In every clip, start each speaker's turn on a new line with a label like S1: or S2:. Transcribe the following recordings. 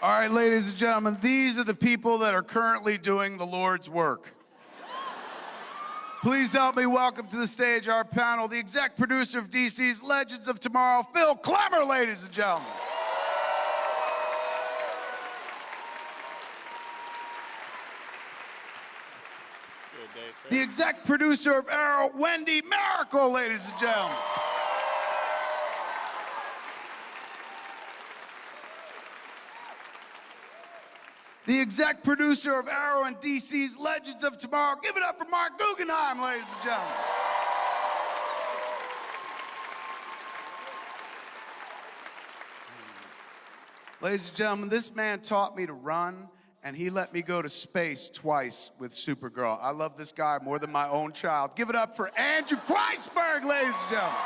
S1: All right, ladies and gentlemen, these are the people that are currently doing the Lord's work. Please help me welcome to the stage our panel, the exec producer of DC's Legends of Tomorrow, Phil Klemmer, ladies and gentlemen.
S2: Good day, sir.
S1: The exec producer of Arrow, Wendy Miracle, ladies and gentlemen. The exec producer of Arrow and DC's Legends of Tomorrow. Give it up for Mark Guggenheim, ladies and gentlemen. Ladies and gentlemen, this man taught me to run, and he let me go to space twice with Supergirl. I love this guy more than my own child. Give it up for Andrew Kreisberg, ladies and gentlemen.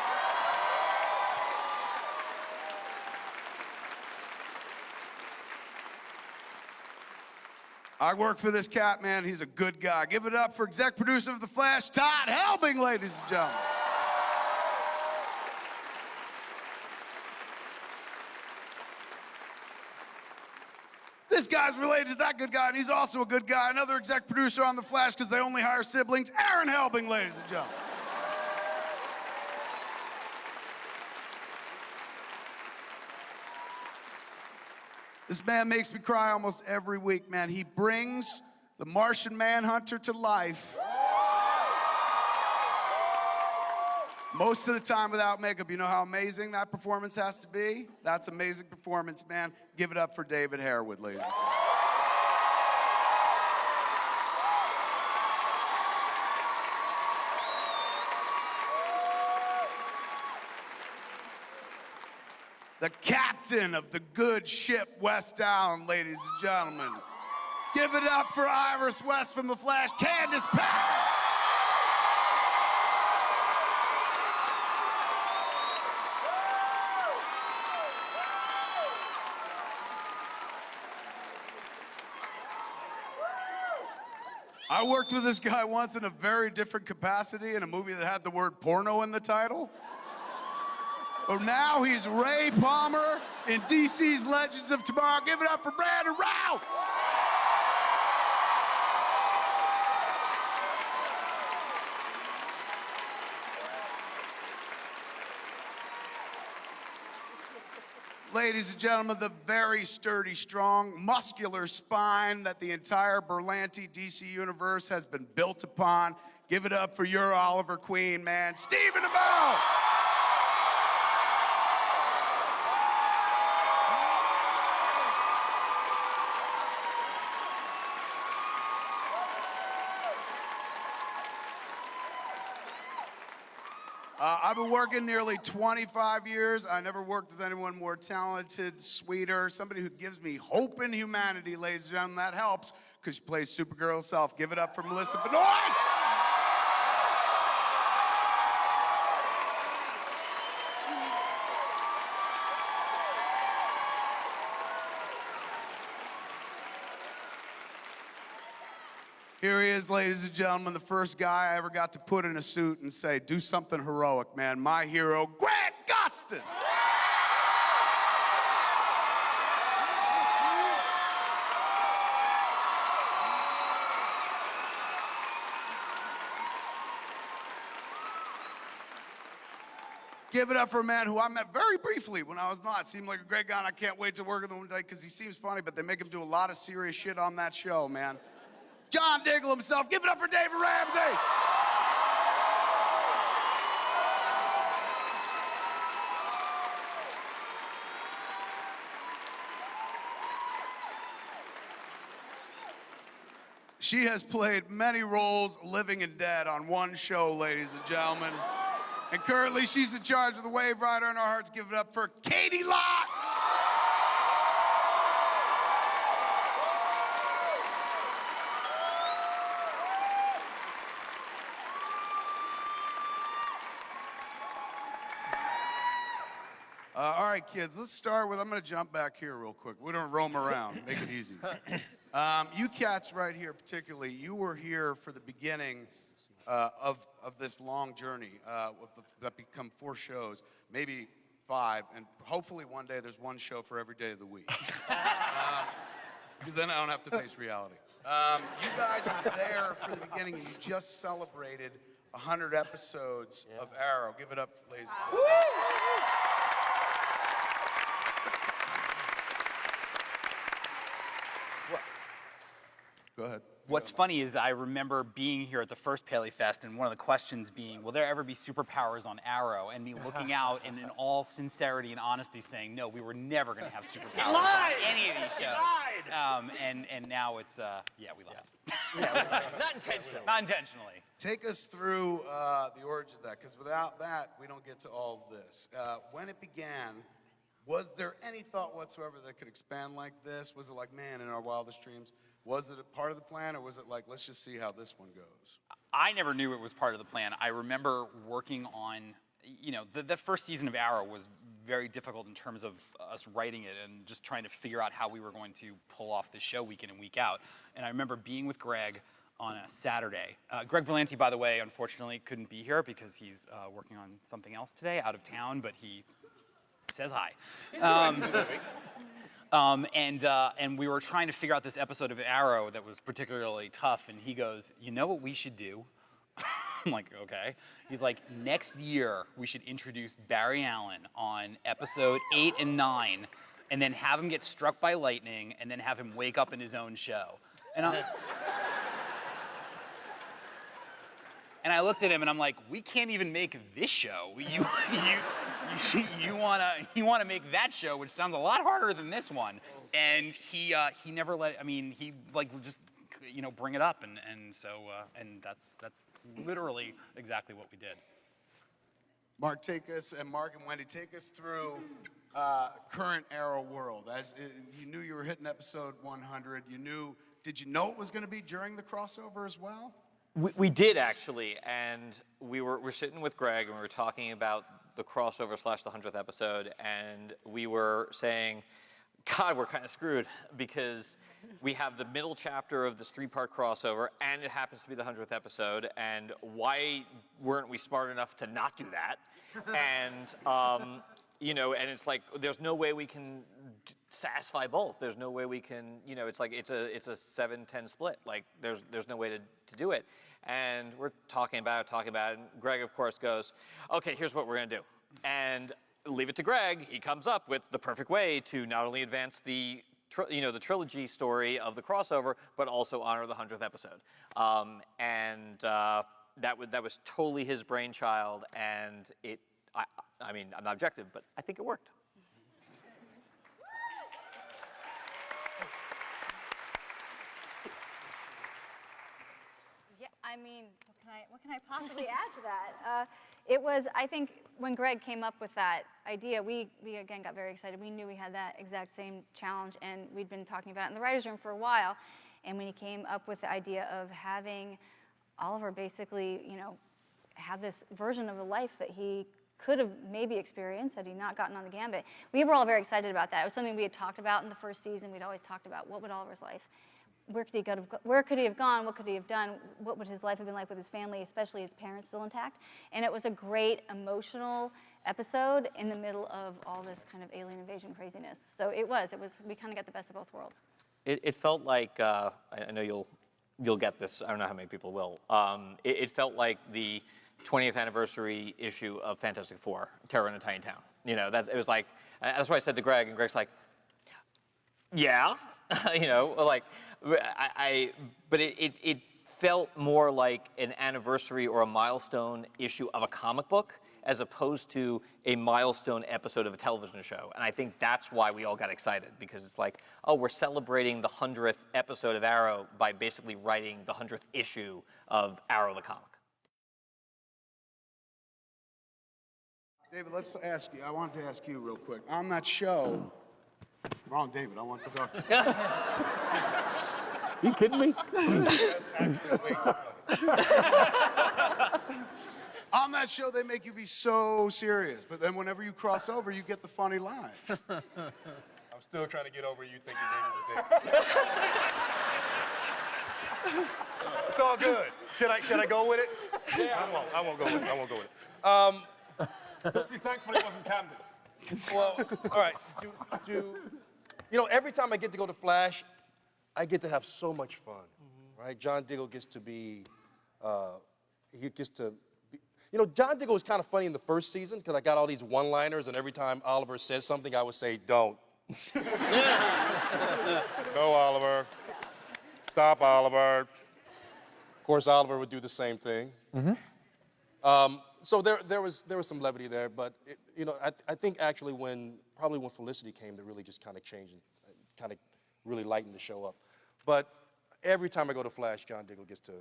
S1: I work for this cat, man. He's a good guy. Give it up for exec producer of The Flash, Todd Helbing, ladies and gentlemen. This guy's related to that good guy, and he's also a good guy. Another exec producer on The Flash because they only hire siblings, Aaron Helbing, ladies and gentlemen. This man makes me cry almost every week, man. He brings the Martian Manhunter to life. Most of the time without makeup. You know how amazing that performance has to be? That's amazing performance, man. Give it up for David Harewood, ladies and gentlemen. The captain of the good ship West Island, ladies and gentlemen. Give it up for Iris West from The Flash, Candace Patton. I worked with this guy once in a very different capacity in a movie that had the word porno in the title. But now he's Ray Palmer in DC's Legends of Tomorrow. Give it up for Brandon Rao. Ladies and gentlemen, the very sturdy, strong, muscular spine that the entire Berlanti DC universe has been built upon. Give it up for your Oliver Queen, man, Stephen Amell. I've been working nearly 25 years. I never worked with anyone more talented, sweeter, somebody who gives me hope in humanity, ladies and gentlemen. That helps because she plays Supergirl herself. Give it up for Melissa Benoist. Here he is, ladies and gentlemen, the first guy I ever got to put in a suit and say, do something heroic, man. My hero, Grant Gustin. Give it up for a man who I met very briefly when I was not. Seemed like a great guy, and I can't wait to work with him one day because he seems funny, but they make him do a lot of serious shit on that show, man. John Diggle himself. Give it up for David Ramsey. She has played many roles, living and dead, on one show, ladies and gentlemen. And currently, she's in charge of the Wave Rider in our hearts. Give it up for Katie Lotz. All right, kids, let's start with, I'm going to jump back here real quick. We're going to roam around, make it easy. You cats right here particularly, you were here for the beginning of this long journey that become 4 shows, maybe 5, and hopefully one day there's one show for every day of the week. Because then I don't have to face reality. You guys were there for the beginning, and you just celebrated 100 episodes of Arrow. Give it up, ladies and gentlemen. Go ahead.
S3: What's funny is I remember being here at the first PaleyFest and one of the questions being, will there ever be superpowers on Arrow? And me looking out and in all sincerity and honesty saying, no, we were never going to have superpowers on any of these shows. And now it's, yeah, we lied.
S4: Not intentionally.
S3: Not intentionally.
S1: Take us through the origin of that, because without that, we don't get to all of this. When it began, was there any thought whatsoever that could expand like this? Was it like, man, in our wildest dreams? Was it a part of the plan, or was it like, let's just see how this one goes?
S3: I never knew it was part of the plan. I remember working on, you know, the first season of Arrow was very difficult in terms of us writing it and just trying to figure out how we were going to pull off the show week in and week out. And I remember being with Greg on a Saturday. Greg Berlanti, by the way, unfortunately couldn't be here because he's working on something else today, out of town, but he says hi. And we were trying to figure out this episode of Arrow that was particularly tough, and he goes, you know what we should do? I'm like, okay. He's like, next year we should introduce Barry Allen on episode 8 and 9, and then have him get struck by lightning, and then have him wake up in his own show. And I looked at him and I'm like, we can't even make this show. You wanna make that show, which sounds a lot harder than this one. And he never let. I mean, he like would just, you know, bring it up, and so that's literally exactly what we did.
S1: Mark and Wendy, take us through current Arrow world. As you knew you were hitting episode 100, did you know it was going to be during the crossover as well?
S4: We did actually, and we're sitting with Greg and we were talking about the crossover / the 100th episode, and we were saying, God, we're kind of screwed because we have the middle chapter of this 3-part crossover, and it happens to be the 100th episode, and why weren't we smart enough to not do that? And you know, and it's like there's no way we can satisfy both. There's no way we can, you know, it's like it's a 7-10 split. Like there's no way to do it. And we're talking about it, and Greg of course goes, okay, here's what we're gonna do. And leave it to Greg, he comes up with the perfect way to not only advance the the trilogy story of the crossover, but also honor the 100th episode. That was totally his brainchild, and I mean, I'm not objective, but I think it worked.
S5: Yeah, I mean, what can I possibly add to that? It was, I think, when Greg came up with that idea, we again got very excited. We knew we had that exact same challenge, and we'd been talking about it in the writer's room for a while. And when he came up with the idea of having Oliver basically, have this version of a life that he could have maybe experienced had he not gotten on the gambit, we were all very excited about that. It was something we had talked about in the first season. We'd always talked about what would Oliver's life, where could he have gone, what could he have done, what would his life have been like with his family, especially his parents still intact. And it was a great emotional episode in the middle of all this kind of alien invasion craziness. So we kind of got the best of both worlds.
S4: It felt like, I know you'll get this, I don't know how many people will. It felt like the 20th anniversary issue of Fantastic Four, Terror in a Tiny Town. It was like, that's what I said to Greg, and Greg's like, yeah, but it felt more like an anniversary or a milestone issue of a comic book as opposed to a milestone episode of a television show. And I think that's why we all got excited, because it's like, oh, we're celebrating the 100th episode of Arrow by basically writing the 100th issue of Arrow the comic.
S1: David, I wanted to ask you real quick. On that show, wrong David, I want to talk to you.
S6: You kidding me?
S1: On that show, they make you be so serious, but then whenever you cross over, you get the funny lines.
S2: I'm still trying to get over you thinking David was David. It's all good. Should I go with it? Yeah. I won't go with it.
S6: Just be thankful it wasn't Candace.
S2: Well, all right. Every time I get to go to Flash, I get to have so much fun, right? John Diggle gets to be, John Diggle was kind of funny in the first season because I got all these one-liners, and every time Oliver said something, I would say, "Don't." No, Oliver. Stop, Oliver. Of course, Oliver would do the same thing. So there was some levity there, but I think actually when Felicity came, to really just kind of changed and kind of really lightened the show up. But every time I go to Flash, John Diggle gets to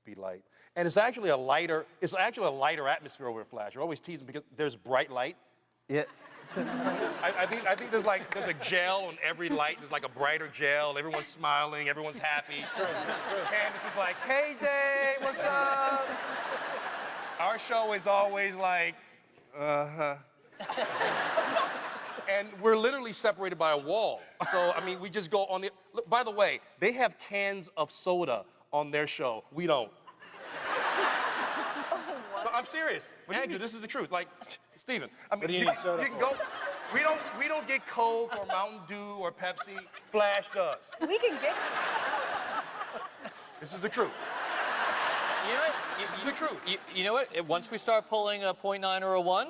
S2: be light, and it's actually a lighter atmosphere over at Flash. You're always teasing because there's bright light.
S6: Yeah.
S2: I think there's a gel on every light. There's like a brighter gel. Everyone's smiling. Everyone's happy. It's true. Candace is like, "Hey, Dave, what's up?" Our show is always like, and we're literally separated by a wall. So, I mean, we just go on the... Look, by the way, they have cans of soda on their show. We don't. No, I'm serious. Andrew, this is the truth. Like, Steven, I mean,
S6: What do you need soda
S2: can
S6: for?
S2: go... We don't get Coke or Mountain Dew or Pepsi. Flash does.
S5: We can get.
S2: This is the truth.
S4: You know what?
S2: This is the truth.
S4: You know what? Once we start pulling a 0.9 or a 1,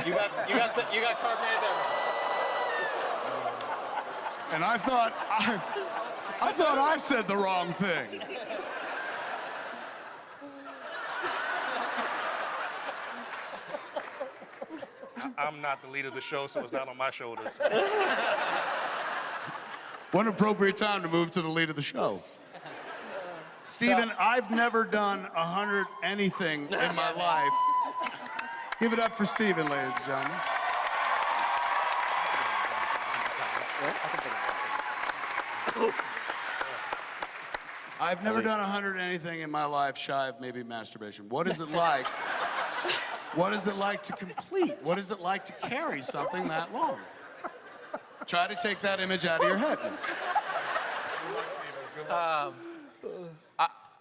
S4: you got carbonated beverages.
S1: And I thought I said the wrong thing.
S2: I'm not the leader of the show, so it's not on my shoulders.
S1: What an appropriate time to move to the lead of the show. Steven, I've never done 100 anything in my life. Give it up for Steven, ladies and gentlemen. I've never done 100 anything in my life shy of maybe masturbation. What is it like? What is it like to complete? What is it like to carry something that long? Try to take that image out of your head.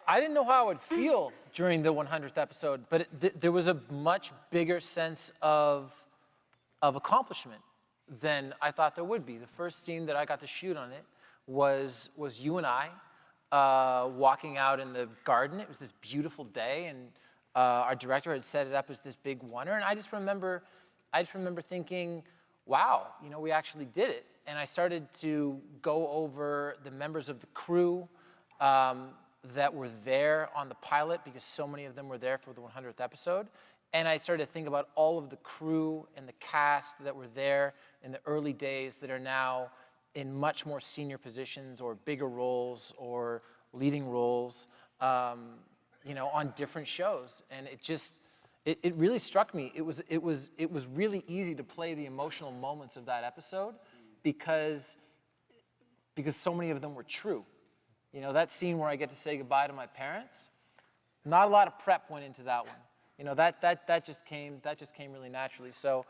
S6: I didn't know how I would feel during the 100th episode, but there was a much bigger sense of accomplishment than I thought there would be. The first scene that I got to shoot on it was you and I walking out in the garden. It was this beautiful day, and our director had set it up as this big wonder, and I just remember thinking, wow, we actually did it. And I started to go over the members of the crew that were there on the pilot, because so many of them were there for the 100th episode. And I started to think about all of the crew and the cast that were there in the early days that are now in much more senior positions or bigger roles or leading roles, on different shows. And it really struck me. It was really easy to play the emotional moments of that episode because so many of them were true. That scene where I get to say goodbye to my parents, not a lot of prep went into that one. That just came really naturally. So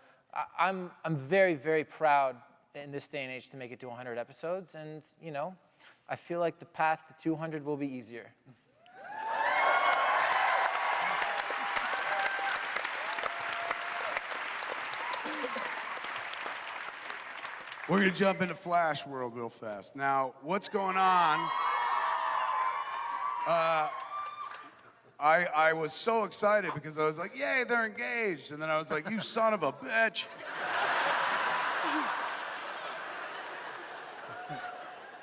S6: I'm very, very proud in this day and age to make it to 100 episodes, and I feel like the path to 200 will be easier.
S1: We're gonna jump into Flash world real fast. Now, what's going on? I was so excited because I was like, yay, they're engaged. And then I was like, you son of a bitch.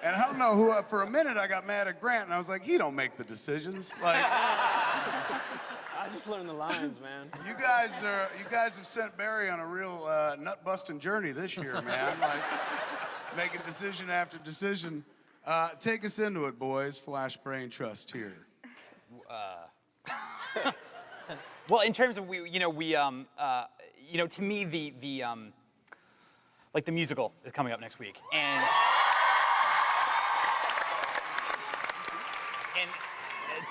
S1: And I don't know who, for a minute I got mad at Grant and I was like, he don't make the decisions. Like,
S7: I just learned the lines, man.
S1: you guys have sent Barry on a real nut-busting journey this year, man. Like, making decision after decision. Take us into it, boys. Flash Brain Trust here.
S3: Well, in terms of to me the musical is coming up next week, and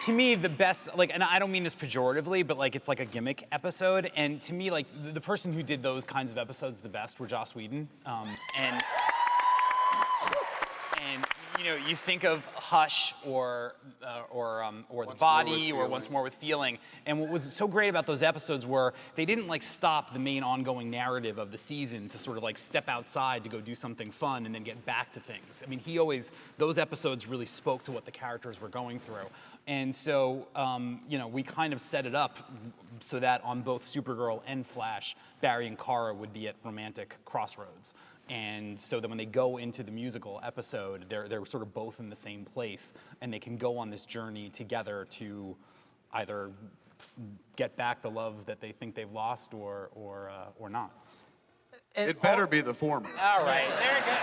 S3: to me the best, and I don't mean this pejoratively, but it's like a gimmick episode, and to me the person who did those kinds of episodes the best were Joss Whedon, and you think of Hush or The
S1: Once
S3: Body
S1: More with
S3: or
S1: Feeling.
S3: Once More with Feeling. And what was so great about those episodes were they didn't like stop the main ongoing narrative of the season to sort of like step outside to go do something fun and then get back to things. I mean, those episodes really spoke to what the characters were going through. And so, we kind of set it up so that on both Supergirl and Flash, Barry and Kara would be at romantic crossroads. And so that when they go into the musical episode, they're sort of both in the same place, and they can go on this journey together to either get back the love that they think they've lost or not.
S6: And
S1: It better be the former.
S3: All right, there you go.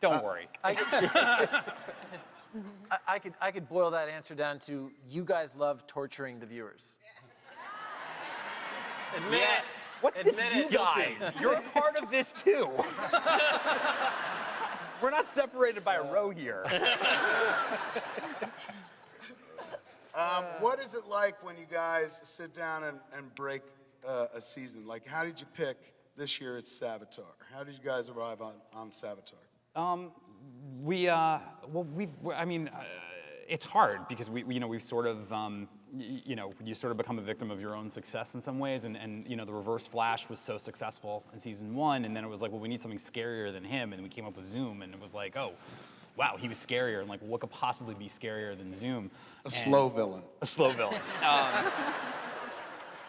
S3: Don't worry.
S6: I could boil that answer down to you guys love torturing the viewers.
S7: Admit
S3: Yes.
S7: it.
S4: What's this,
S7: Admit
S4: you
S7: it.
S4: guys? You're a part of this too. We're not separated by a row here.
S1: What is it like when you guys sit down and break a season? Like, how did you pick this year? It's Savitar. How did you guys arrive on Savitar?
S3: It's hard because we've sort of, you sort of become a victim of your own success in some ways, and the Reverse Flash was so successful in season 1, and then it was like, well, we need something scarier than him, and we came up with Zoom, and it was like, oh, wow, he was scarier, and like, what could possibly be scarier than Zoom?
S1: A slow villain.
S3: A slow villain.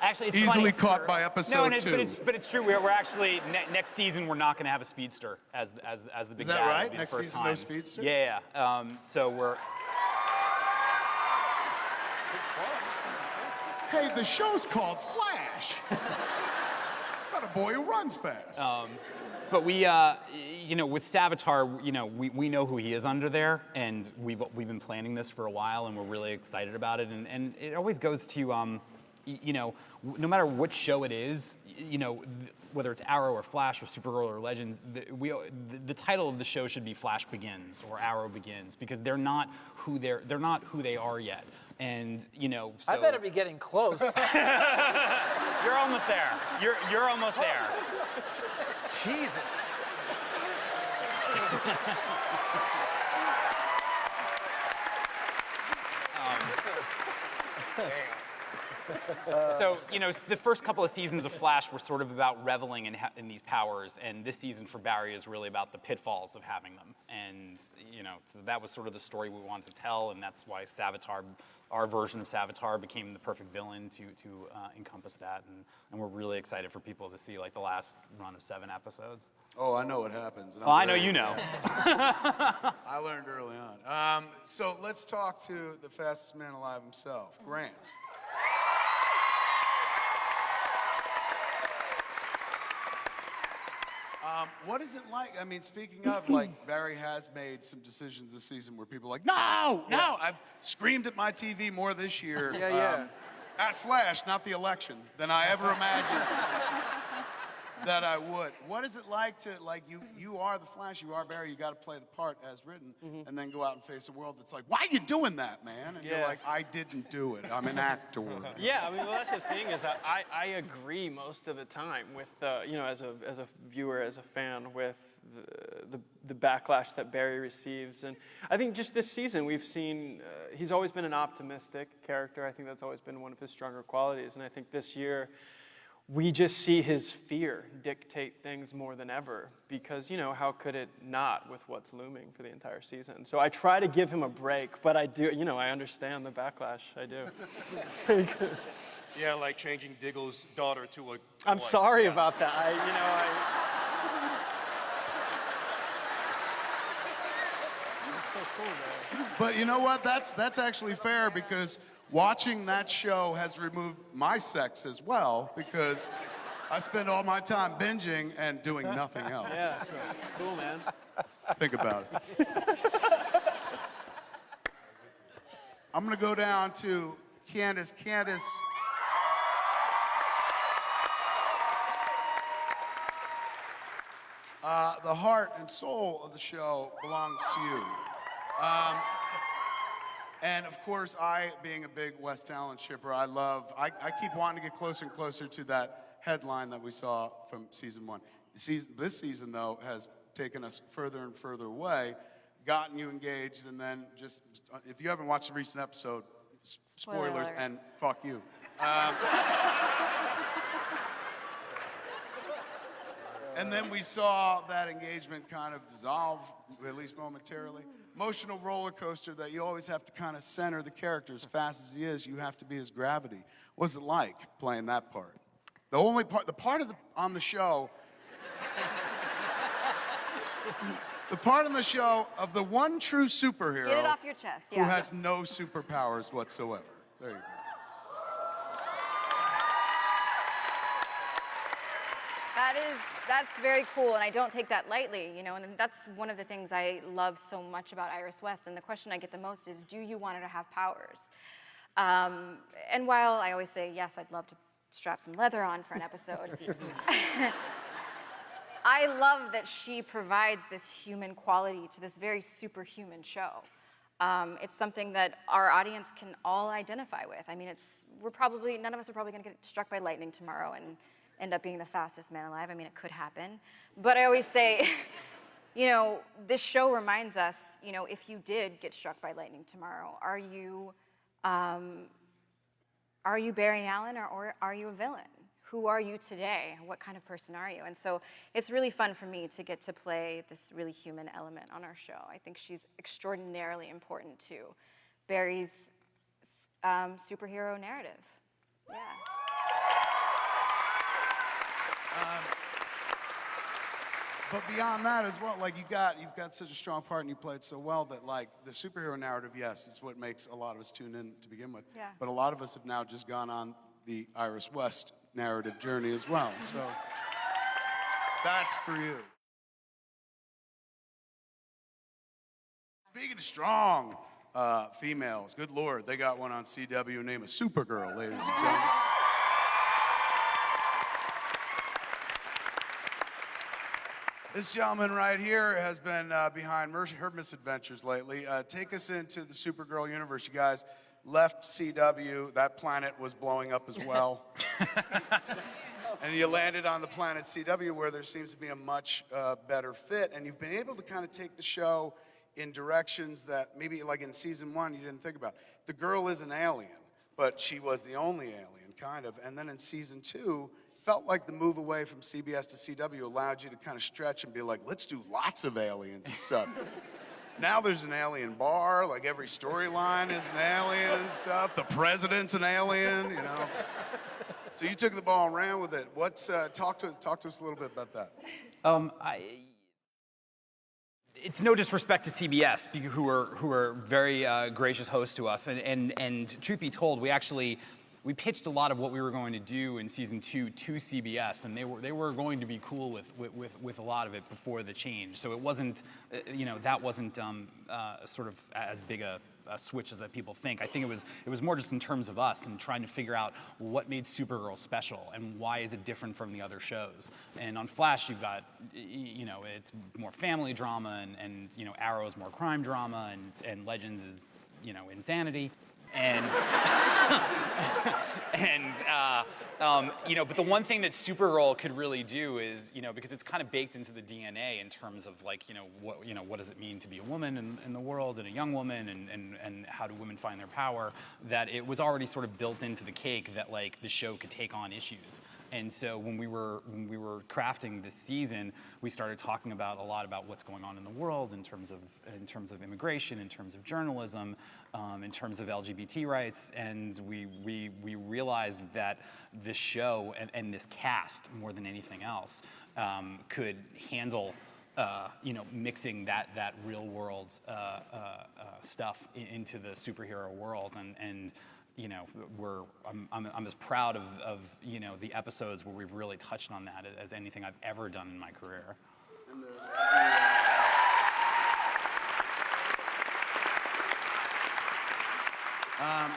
S3: Actually, it's
S1: Easily
S3: funny.
S1: caught by episode 2.
S3: But it's true. We're actually next season we're not going to have a speedster as the big
S1: that
S3: bad.
S1: right?
S3: It'll be the
S1: Next
S3: first
S1: season, no
S3: time.
S1: speedster?
S3: Yeah. So we're.
S1: Hey, the show's called Flash. It's about a boy who runs fast.
S3: But we, with Savitar, we know who he is under there, and we've been planning this for a while, and we're really excited about it. And it always goes to, no matter which show it is, whether it's Arrow or Flash or Supergirl or Legends, the title of the show should be Flash Begins or Arrow Begins, because they're not who they are yet. And so
S6: I better be getting close.
S3: You're almost there. You're almost there.
S6: Jesus.
S3: So, the first couple of seasons of Flash were sort of about reveling in these powers, and this season for Barry is really about the pitfalls of having them. And, so that was sort of the story we wanted to tell, and that's why Savitar, our version of Savitar, became the perfect villain to encompass that. And we're really excited for people to see, like, the last run of 7 episodes.
S1: Oh, I know what happens. and I'm
S3: Well, I know
S1: very-
S3: you know.
S1: I learned early on. So let's talk to the fastest man alive himself, Grant. What is it like? I mean, speaking of, like, Barry has made some decisions this season where people are like, no! I've screamed at my TV more this year at Flash, not the election, than I ever imagined that I would. What is it like to, like, you are the Flash, you are Barry, you got to play the part as written, and then go out and face a world that's like, why are you doing that, man? And you're like, I didn't do it. I'm an actor.
S7: Yeah, I mean, well, that's the thing is I agree most of the time with, as a viewer, as a fan, with the backlash that Barry receives. And I think just this season we've seen, he's always been an optimistic character. I think that's always been one of his stronger qualities. And I think this year, we just see his fear dictate things more than ever because, how could it not with what's looming for the entire season? So I try to give him a break, but I do, I understand the backlash. I do.
S2: Yeah, like changing Diggle's daughter to a.
S7: I'm
S2: boy.
S7: sorry
S2: Yeah.
S7: about that.
S1: But you know what? That's actually fair because watching that show has removed my sex as well because I spend all my time binging and doing nothing else.
S7: Yeah, cool, man.
S1: Think about it. I'm gonna go down to Candace. Candace. The heart and soul of the show belongs to you. And of course, I, being a big West Allen shipper, I keep wanting to get closer and closer to that headline that we saw from season 1. This season, though, has taken us further and further away, gotten you engaged, and then just, if you haven't watched the recent episode, spoilers,
S5: Spoiler.
S1: and fuck you. And then we saw that engagement kind of dissolve, at least momentarily. Emotional roller coaster that you always have to kind of center the character as fast as he is. You have to be his gravity. What's it like playing that part? The only part, on the show, the part on the show of the one true superhero
S5: Get it off your chest,
S1: who
S5: yeah.
S1: has no superpowers whatsoever. There you go.
S5: That's very cool, and I don't take that lightly, you know, and that's one of the things I love so much about Iris West, and the question I get the most is, do you want her to have powers? And while I always say, yes, I'd love to strap some leather on for an episode, I love that she provides this human quality to this very superhuman show. It's something that our audience can all identify with. I mean, none of us are probably gonna get struck by lightning tomorrow and end up being the fastest man alive. I mean, it could happen. But I always say, you know, this show reminds us, you know, if you did get struck by lightning tomorrow, are you Barry Allen or are you a villain? Who are you today? What kind of person are you? And so it's really fun for me to get to play this really human element on our show. I think she's extraordinarily important to Barry's superhero narrative. Yeah.
S1: But beyond that as well, like you've got such a strong part and you played so well that like the superhero narrative, yes, it's what makes a lot of us tune in to begin with.
S5: Yeah.
S1: But a lot of us have now just gone on the Iris West narrative journey as well. So that's for you. Speaking of strong females, good Lord, they got one on CW named Supergirl, ladies and gentlemen. This gentleman right here has been behind her misadventures lately. Take us into the Supergirl universe. You guys left CW. That planet was blowing up as well. And you landed on the planet CW where there seems to be a much better fit. And you've been able to kind of take the show in directions that maybe like in season 1 you didn't think about. The girl is an alien, but she was the only alien, kind of. And then in season 2, felt like the move away from CBS to CW allowed you to kind of stretch and be like, let's do lots of aliens and stuff. Now there's an alien bar, like every storyline is an alien and stuff. The president's an alien, you know. So you took the ball and ran with it. Talk to us a little bit about that.
S3: It's no disrespect to CBS, who are very gracious hosts to us, and truth be told, we pitched a lot of what we were going to do in season 2 to CBS, and they were going to be cool with a lot of it before the change. So it wasn't, that wasn't sort of as big a switch as that people think. I think it was more just in terms of us and trying to figure out what made Supergirl special and why is it different from the other shows. And on Flash, you've got, it's more family drama, and Arrow is more crime drama, and Legends is, insanity. And but the one thing that Supergirl could really do is, because it's kind of baked into the DNA in terms of like, what does it mean to be a woman in the world and a young woman, and how do women find their power, that it was already sort of built into the cake that like the show could take on issues. And so when we were crafting this season, we started talking a lot about what's going on in the world in terms of immigration, in terms of journalism, in terms of LGBT rights, and we realized that this show and this cast more than anything else could handle mixing that real world stuff into the superhero world, and I'm as proud of the episodes where we've really touched on that as anything I've ever done in my career.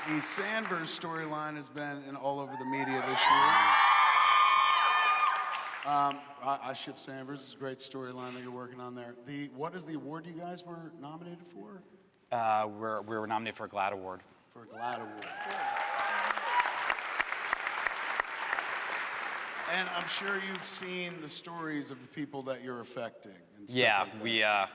S1: The Sandverse storyline has been all over the media this year. I ship Sandverse. It's a great storyline that you're working on there. What is the award you guys were nominated for?
S3: We were nominated for a GLAAD Award.
S1: For a GLAAD Award. And I'm sure you've seen the stories of the people that you're affecting and stuff
S3: Yeah,
S1: like that.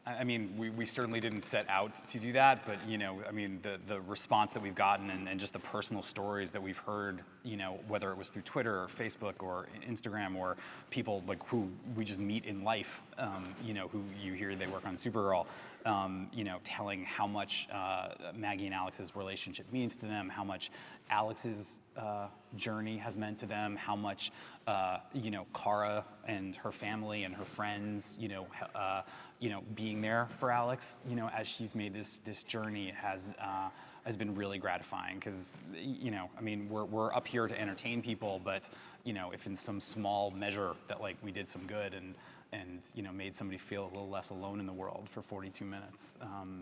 S3: I mean, we certainly didn't set out to do that, but, you know, I mean, the response that we've gotten and just the personal stories that we've heard, you know, whether it was through Twitter or Facebook or Instagram or people like who we just meet in life, you know, who you hear they work on Supergirl, you know, telling how much Maggie and Alex's relationship means to them, how much Alex's journey has meant to them, how much, you know, Kara and her family and her friends, you know, being there for Alex, you know, as she's made this journey has been really gratifying because, you know, I mean, we're up here to entertain people, but, you know, if in some small measure that like we did some good and you know, made somebody feel a little less alone in the world for 42 minutes,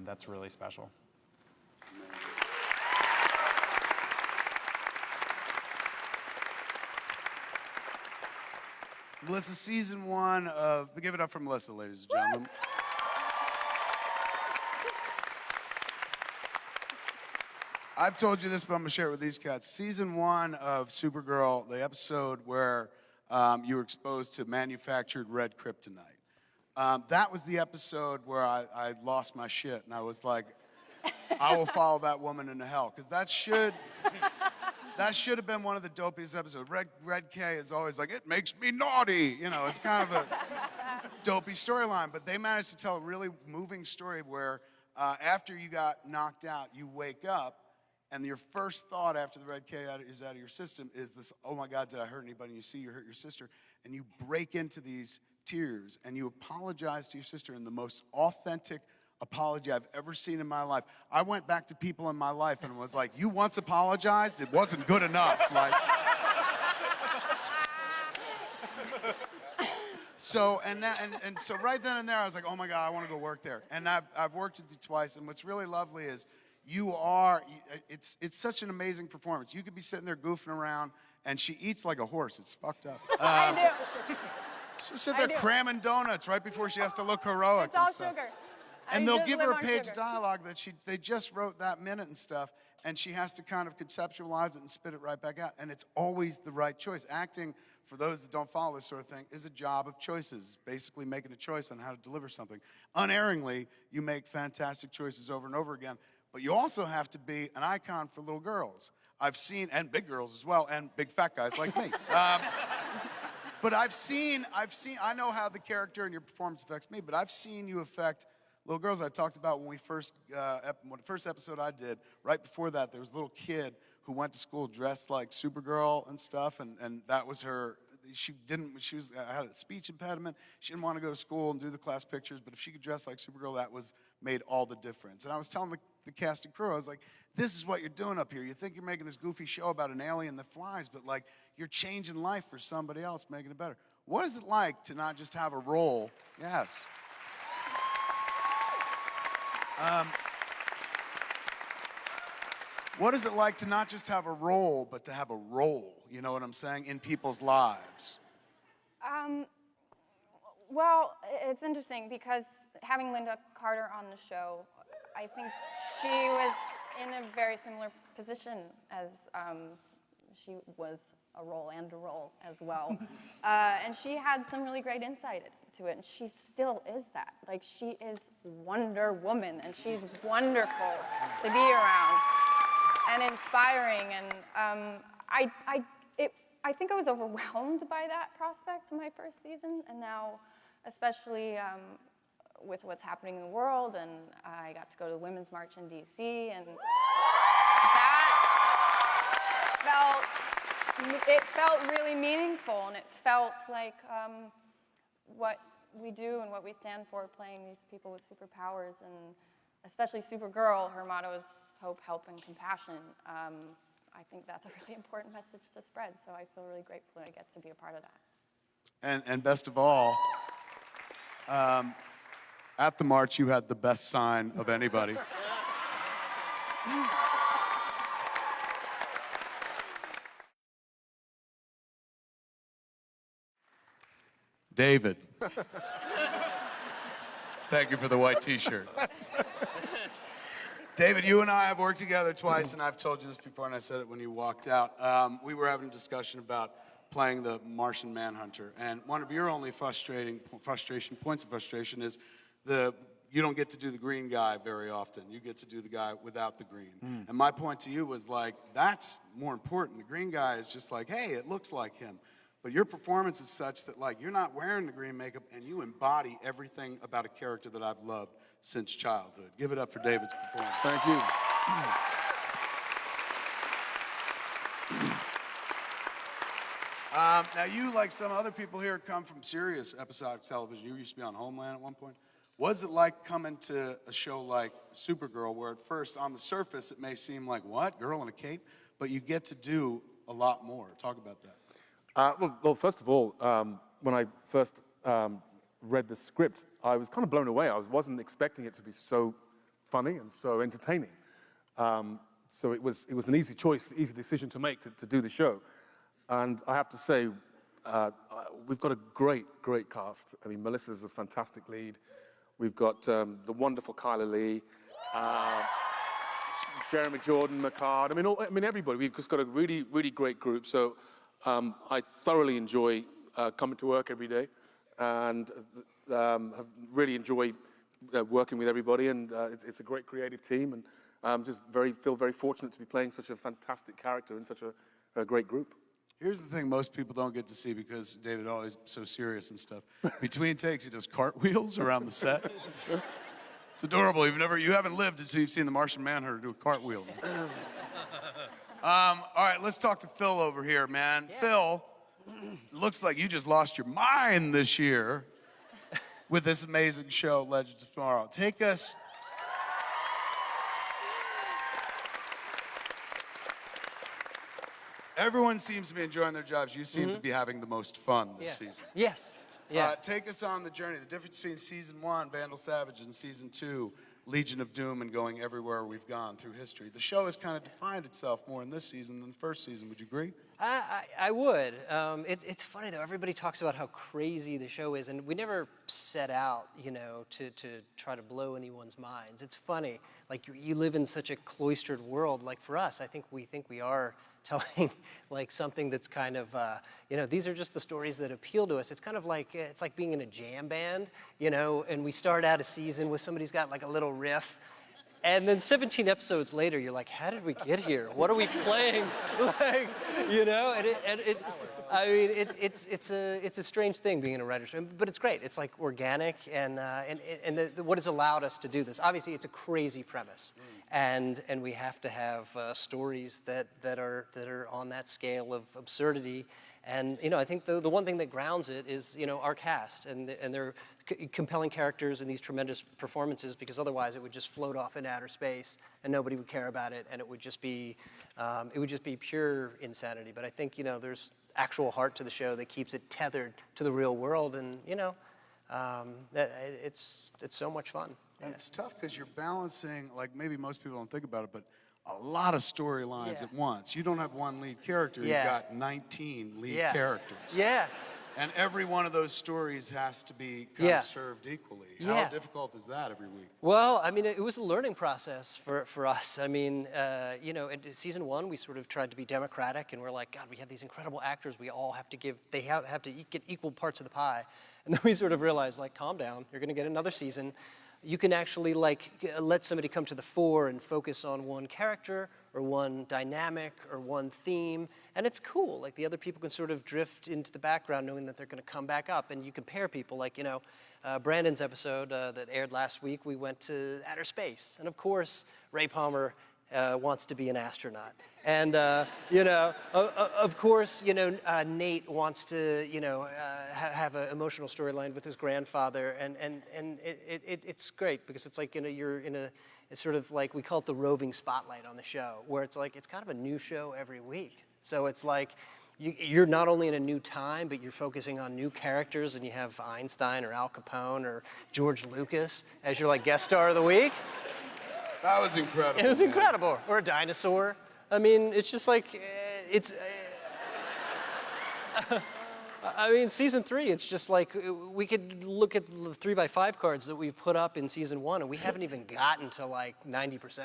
S3: that's really special.
S1: Melissa, season 1 of, give it up for Melissa, ladies and gentlemen. I've told you this, but I'm gonna share it with these cats. Season 1 of Supergirl, the episode where you were exposed to manufactured red kryptonite. That was the episode where I lost my shit, and I was like, I will follow that woman into hell, because that should have been one of the dopiest episodes. Red K is always like, it makes me naughty. You know, it's kind of a dopey storyline, but they managed to tell a really moving story where after you got knocked out, you wake up, and your first thought after the Red K is out of your system is this, oh my God, did I hurt anybody? And you see you hurt your sister, and you break into these tears, and you apologize to your sister in the most authentic apology I've ever seen in my life. I went back to people in my life and was like, you once apologized? It wasn't good enough. Like, so, and so right then and there, I was like, oh my God, I want to go work there. And I've worked with you twice, and what's really lovely is it's such an amazing performance. You could be sitting there goofing around, and she eats like a horse. It's fucked up.
S5: I do.
S1: She'll sit there cramming donuts right before she has to look heroic.
S5: It's all
S1: and stuff.
S5: sugar.
S1: And they'll give her a page
S5: sugar.
S1: dialogue that they just wrote that minute and stuff, and she has to kind of conceptualize it and spit it right back out. And it's always the right choice. Acting, for those that don't follow this sort of thing, is a job of choices, basically making a choice on how to deliver something. Unerringly, you make fantastic choices over and over again, but you also have to be an icon for little girls. I've seen, and big girls as well, and big fat guys like me. But I've seen, I know how the character and your performance affects me, but I've seen you affect little girls. I talked about when the first episode I did, right before that, there was a little kid who went to school dressed like Supergirl and stuff, and that was her. She had a speech impediment. She didn't want to go to school and do the class pictures, but if she could dress like Supergirl, that made all the difference. And I was telling the cast and crew, I was like, this is what you're doing up here. You think you're making this goofy show about an alien that flies, but like, you're changing life for somebody else, making it better. What is it like to not just have a role? Yes. What is it like to not just have a role, but to have a role, you know what I'm saying, in people's lives?
S5: Well, it's interesting because having Linda Carter on the show, I think she was in a very similar position as she was a role as well. And she had some really great insight to it, and she still is that. Like, she is Wonder Woman, and she's wonderful to be around and inspiring. And I think I was overwhelmed by that prospect my first season, and now, especially with what's happening in the world, and I got to go to the Women's March in DC, and it felt really meaningful, and it felt like what we do and what we stand for, playing these people with superpowers, and especially Supergirl, her motto is hope, help, and compassion. I think that's a really important message to spread, so I feel really grateful that I get to be a part of that.
S1: And best of all, at the march, you had the best sign of anybody. David. Thank you for the white t-shirt. David, you and I have worked together twice, and I've told you this before, and I said it when you walked out. We were having a discussion about playing the Martian Manhunter. And one of your only points of frustration is you don't get to do the green guy very often. You get to do the guy without the green. And my point to you was like, that's more important. The green guy is just like, hey, it looks like him. But your performance is such that like you're not wearing the green makeup and you embody everything about a character that I've loved since childhood. Give it up for David's performance.
S8: Thank you.
S1: Now you, like some other people here, come from serious episodic television. You used to be on Homeland at one point. What's it like coming to a show like Supergirl, where at first, on the surface, it may seem like, what, girl in a cape? But you get to do a lot more. Talk about that.
S8: Well, first of all, when I first read the script, I was kind of blown away. I wasn't expecting it to be so funny and so entertaining. So it was an easy choice, easy decision to make to do the show. And I have to say, we've got a great cast. I mean, Melissa's a fantastic lead. We've got the wonderful Kyla Lee, Jeremy Jordan, McCard. I mean, everybody. We've just got a really great group. So I thoroughly enjoy coming to work every day, and have really enjoy working with everybody. And it's a great creative team, and I'm just feel very fortunate to be playing such a fantastic character in such a great group.
S1: Here's the thing most people don't get to see because David always so serious and stuff. Between takes, he does cartwheels around the set. It's adorable. You haven't lived until you've seen the Martian Manhunter do a cartwheel. All right, let's talk to Phil over here, man. Yeah. Phil, looks like you just lost your mind this year with this amazing show, Legends of Tomorrow. Take us. Everyone seems to be enjoying their jobs. You seem to be having the most fun this season.
S9: Yes. Yeah.
S1: Take us on the journey. The difference between season 1, Vandal Savage, and season 2, Legion of Doom, and going everywhere we've gone through history. The show has kind of defined itself more in this season than the first season. Would you agree?
S9: I would. It's funny though. Everybody talks about how crazy the show is, and we never set out, to try to blow anyone's minds. It's funny. Like you live in such a cloistered world. Like for us, I think we are telling like something that's kind of, these are just the stories that appeal to us. It's kind of like, it's like being in a jam band, and we start out a season with somebody's got like a little riff, and then 17 episodes later, you're like, how did we get here? What are we playing? Like, it's a strange thing being in a writer's room, but it's great. It's like organic, and what has allowed us to do this. Obviously, it's a crazy premise, and we have to have stories that are on that scale of absurdity. And I think the one thing that grounds it is our cast and their compelling characters and these tremendous performances, because otherwise it would just float off into outer space and nobody would care about it, and it would just be pure insanity. But I think there's actual heart to the show that keeps it tethered to the real world, and it's so much fun.
S1: And it's tough because you're balancing, like maybe most people don't think about it, but a lot of storylines at once. You don't have one lead character, you've got 19 lead characters.
S9: Yeah.
S1: And every one of those stories has to be kind of served equally. How difficult is that every week?
S9: Well, I mean, it was a learning process for us. I mean, in season 1, we sort of tried to be democratic, and we're like, God, we have these incredible actors. We all have to they have to get equal parts of the pie. And then we sort of realized, like, calm down. You're going to get another season. You can actually let somebody come to the fore and focus on one character or one dynamic or one theme, and it's cool. Like the other people can sort of drift into the background knowing that they're going to come back up, and you compare people. Like, Brandon's episode that aired last week, we went to outer space, and of course, Ray Palmer wants to be an astronaut. And, of course, Nate wants to, have an emotional storyline with his grandfather. And it's great because it's like, you're in it's sort of like, we call it the roving spotlight on the show, where it's like, it's kind of a new show every week. So it's like, you're not only in a new time, but you're focusing on new characters, and you have Einstein or Al Capone or George Lucas as your guest star of the week.
S1: That was incredible.
S9: It was incredible. Or a dinosaur. I mean, it's just like, season 3, it's just like, we could look at the 3x5 cards that we've put up in season 1, and we haven't even gotten to 90%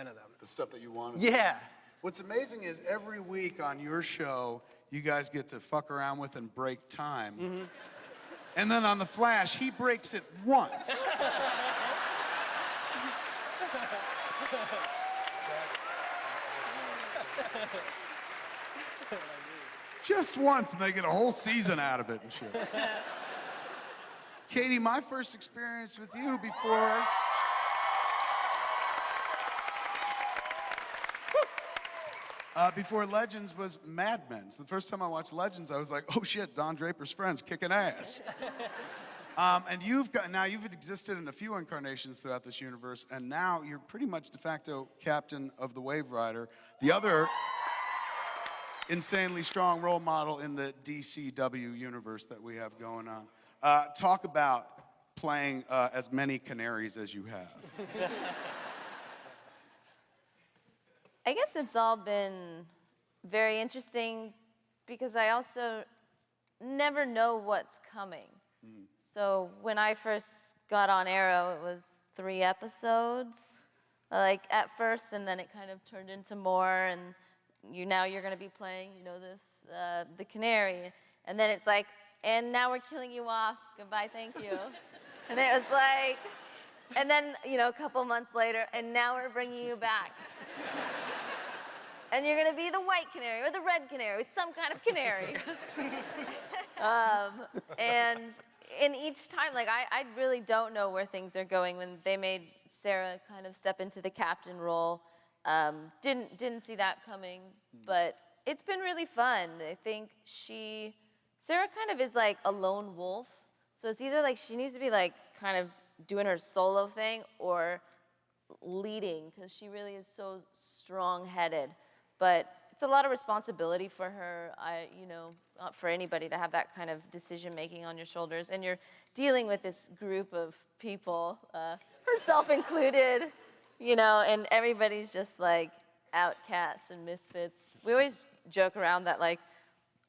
S9: of them.
S1: The stuff that you wanted.
S9: Yeah.
S1: What's amazing is every week on your show, you guys get to fuck around with and break time. And then on The Flash, he breaks it once. Just once, and they get a whole season out of it and shit. Katie, my first experience with you before Legends was Mad Men. So the first time I watched Legends, I was like, oh shit, Don Draper's friends kicking ass. And you've existed in a few incarnations throughout this universe, and now you're pretty much de facto captain of the Wave Rider, the other insanely strong role model in the DCW universe that we have going on. Talk about playing as many canaries as you have.
S10: I guess it's all been very interesting because I also never know what's coming. So when I first got on Arrow, it was 3 episodes, like at first, and then it kind of turned into more, and now you're going to be playing, the Canary, and then it's like, and now we're killing you off. Goodbye, thank you. And it was like, and then a couple months later, and now we're bringing you back. And you're going to be the white canary or the red canary, some kind of canary. And each time, like, I really don't know where things are going. When they made Sarah kind of step into the captain role, didn't see that coming, but it's been really fun. I think Sarah kind of is like a lone wolf, so it's either like she needs to be like kind of doing her solo thing or leading, because she really is so strong-headed. But it's a lot of responsibility for her, not for anybody to have that kind of decision-making on your shoulders. And you're dealing with this group of people, herself included, and everybody's just like outcasts and misfits. We always joke around that, like,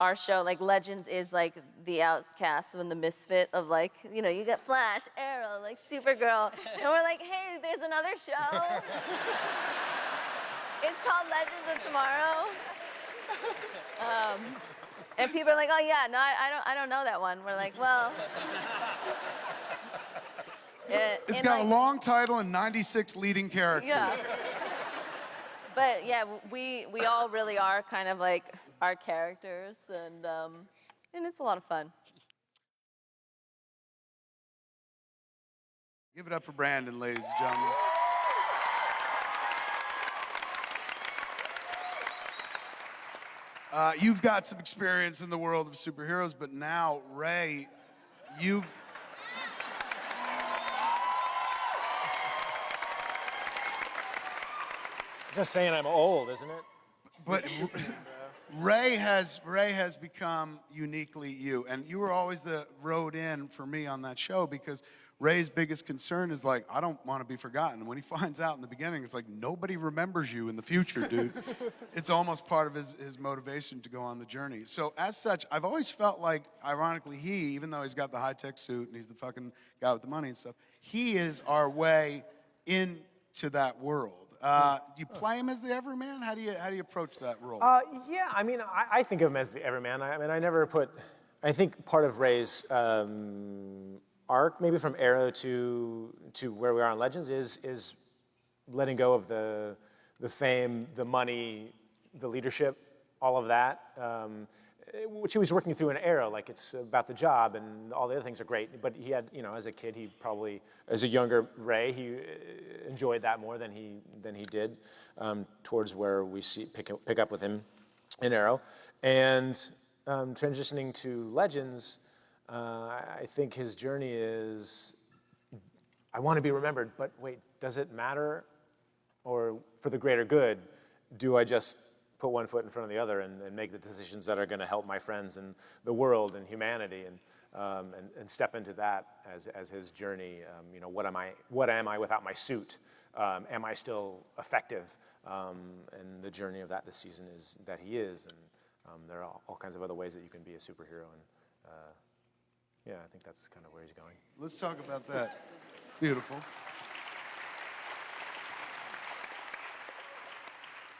S10: our show, like Legends, is like the outcast and the misfit of, like, you got Flash, Arrow, like Supergirl, and we're like, hey, there's another show. It's called Legends of Tomorrow. And people are like, oh yeah, no, I don't know that one. We're like, well.
S1: It's got a long title and 96 leading characters.
S10: Yeah. But yeah, we all really are kind of like our characters, and it's a lot of fun.
S1: Give it up for Brandon, ladies and gentlemen. You've got some experience in the world of superheroes, but now, Ray, you've...
S11: Just saying I'm old, isn't it?
S1: But Ray has become uniquely you, and you were always the road in for me on that show, because Ray's biggest concern is like, I don't want to be forgotten. And when he finds out in the beginning, it's like, nobody remembers you in the future, dude. It's almost part of his motivation to go on the journey. So as such, I've always felt like, ironically, even though he's got the high-tech suit and he's the fucking guy with the money and stuff, he is our way into that world. Do you play him as the everyman? How do you approach that role?
S11: Yeah, I mean, I think of him as the everyman. I think part of Ray's arc, maybe from Arrow to where we are on Legends, is letting go of the fame, the money, the leadership, all of that, which he was working through in Arrow. Like, it's about the job, and all the other things are great. But he had, as a kid, he probably, as a younger Ray, he enjoyed that more than he did towards where we pick up with him in Arrow. And transitioning to Legends, I think his journey is, I want to be remembered, but wait, does it matter? Or for the greater good, do I just put one foot in front of the other and make the decisions that are going to help my friends and the world and humanity, and step into that as his journey? What am I without my suit? Am I still effective? And the journey of that this season is that he is, and there are all kinds of other ways that you can be a superhero, and yeah, I think that's kind of where he's going.
S1: Let's talk about that. Beautiful.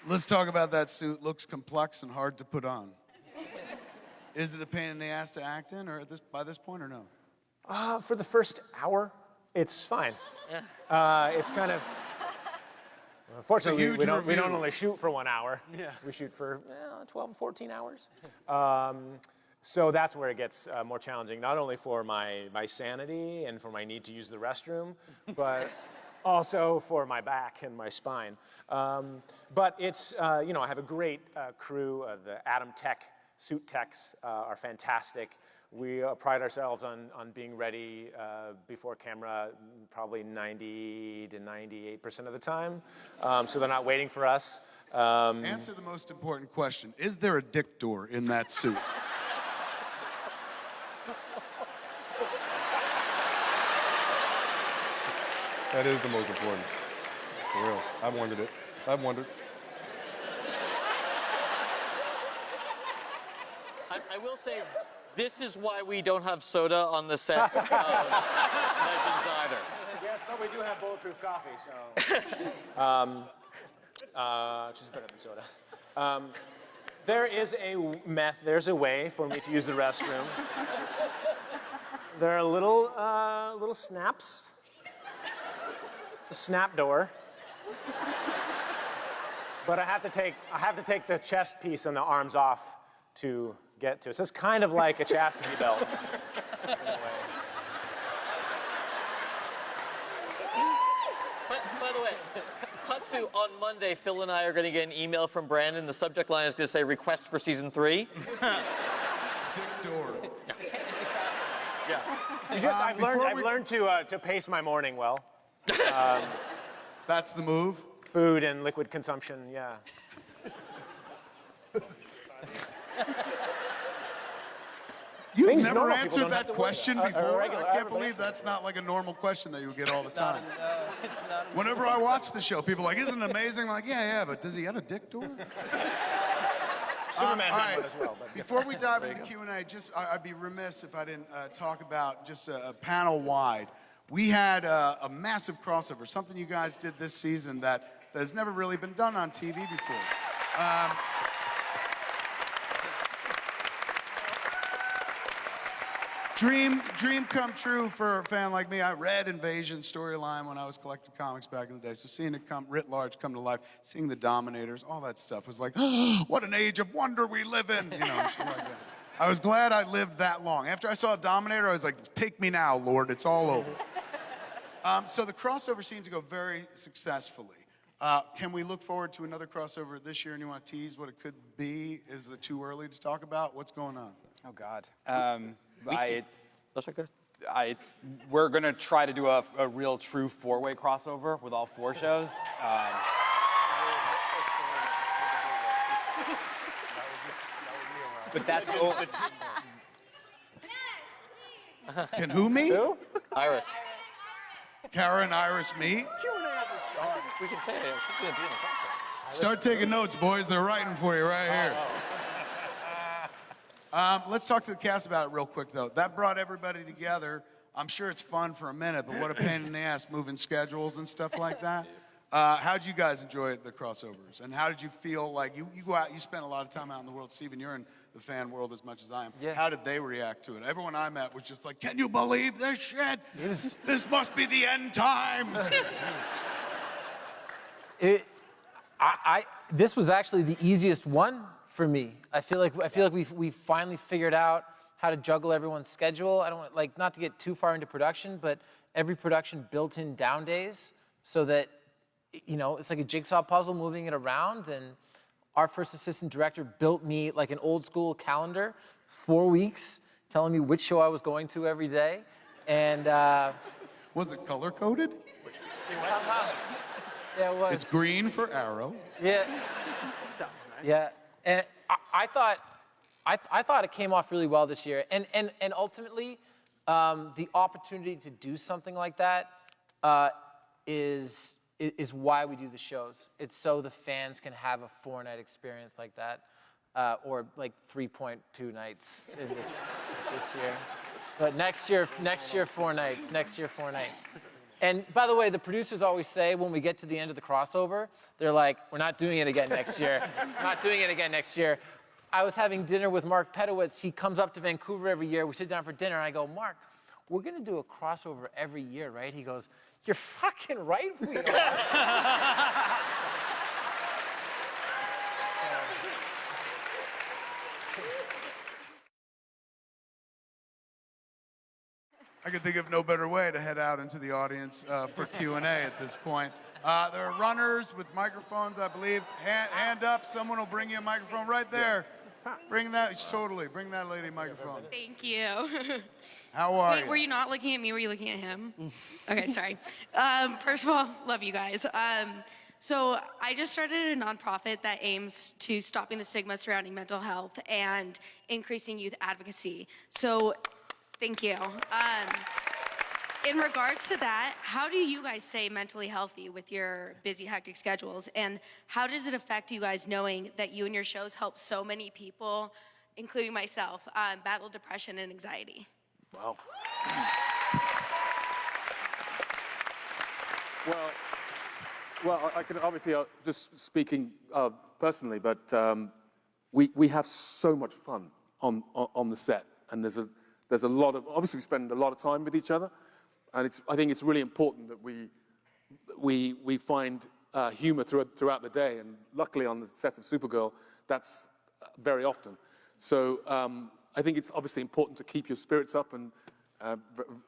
S1: Let's talk about that suit. Looks complex and hard to put on. Is it a pain in the ass to act in, or by this point, or no?
S11: For the first hour, it's fine. It's kind of. Unfortunately, we don't only shoot for 1 hour. Yeah. We shoot for 12 or 14 hours. So that's where it gets more challenging, not only for my sanity and for my need to use the restroom, but also for my back and my spine. But it's, I have a great crew. The Atom Tech suit techs are fantastic. We pride ourselves on being ready before camera probably 90 to 98% of the time, so they're not waiting for us.
S1: Answer the most important question. Is there a dick door in that suit?
S2: That is the most important. For real. I've wondered it. I've wondered.
S4: I will say, this is why we don't have soda on the sets of Legends either.
S11: Yes, but we do have bulletproof coffee, so. Which is better than soda. There's a way for me to use the restroom. There are little snaps. It's a snap door. But I have to take the chest piece and the arms off to get to it. So it's kind of like a chastity belt in a way.
S4: By the way, cut to on Monday, Phil and I are going to get an email from Brandon. The subject line is going to say request for season 3.
S1: Dick door.
S4: Yeah.
S11: I've learned to pace my morning well.
S1: That's the move?
S11: Food and liquid consumption, yeah.
S1: You've
S11: Things
S1: never
S11: normal people
S1: answered
S11: don't have
S1: that
S11: to
S1: question
S11: worry about.
S1: before?
S11: Regular,
S1: I can't
S11: everybody
S1: believe
S11: answers
S1: that's not like a normal question that you would get all the time.
S9: It's not.
S1: Whenever I watch the show, people are like, isn't it amazing? I'm like, yeah, but does he have a dick door?
S11: Superman
S1: all
S11: had
S1: right.
S11: one as well. But
S1: Before we dive into the Q&A, I'd be remiss if I didn't talk about just a panel-wide. We had a massive crossover, something you guys did this season that has never really been done on TV before. Dream come true for a fan like me. I read Invasion storyline when I was collecting comics back in the day. So seeing it come writ large come to life, seeing the Dominators, all that stuff was like, oh, what an age of wonder we live in, shit like that. I was glad I lived that long. After I saw Dominator, I was like, take me now, Lord, it's all over. So the crossover seemed to go very successfully. Can we look forward to another crossover this year, and you want to tease what it could be? Is it too early to talk about? What's going on?
S3: Oh, God.
S4: That's okay.
S3: We're going to try to do a real true 4-way crossover with all 4 shows. But that's
S1: Can who meet?
S11: Who?
S4: Iris.
S1: Kara and Iris meet?
S4: We can say it. She's going to be in the crossover.
S1: Start taking notes, boys. They're writing for you right here. Let's talk to the cast about it real quick, though. That brought everybody together. I'm sure it's fun for a minute, but what a pain in the ass moving schedules and stuff like that. How'd you guys enjoy the crossovers? And how did you feel like you go out, you spend a lot of time out in the world. Steven, you're in the fan world as much as I am.
S6: Yeah.
S1: How did they react to it? Everyone I met was just like, can you believe this shit? This must be the end times.
S6: This was actually the easiest one for me. I feel like we finally figured out how to juggle everyone's schedule. I don't want, not to get too far into production, but every production built in down days so that it's like a jigsaw puzzle moving it around. And our first assistant director built me like an old school calendar, 4 weeks, telling me which show I was going to every day. And
S1: was it color coded?
S6: Yeah, it was.
S1: It's green for Arrow.
S6: Yeah.
S7: Sounds nice.
S6: Yeah, and I thought it came off really well this year, and ultimately, the opportunity to do something like that is why we do the shows. It's so the fans can have a 4-night experience like that, or like 3.2 nights in this year. But next year 4 nights. Next year 4 nights. And by the way, the producers always say when we get to the end of the crossover, they're like, we're not doing it again next year. Not doing it again next year. I was having dinner with Mark Pedowitz. He comes up to Vancouver every year. We sit down for dinner, and I go, Mark, we're going to do a crossover every year, right? He goes, you're fucking right we are.
S1: I can think of no better way to head out into the audience for Q&A at this point. There are runners with microphones, I believe. Hand up, someone will bring you a microphone right there. Bring that, totally, bring that lady a microphone.
S12: Thank you.
S1: How are
S12: Wait,
S1: you?
S12: were you not looking at me? Were you looking at him? Okay, sorry. First of all, love you guys. So I just started a nonprofit that aims to stopping the stigma surrounding mental health and increasing youth advocacy. So thank you. In regards to that, how do you guys stay mentally healthy with your busy, hectic schedules? And how does it affect you guys knowing that you and your shows help so many people, including myself, battle depression and anxiety?
S8: Wow. Well, I can obviously, just speaking personally, but we have so much fun on the set, and there's a lot of, obviously we spend a lot of time with each other, and I think it's really important that we find humor throughout the day, and luckily on the set of Supergirl, that's very often. So I think it's obviously important to keep your spirits up, and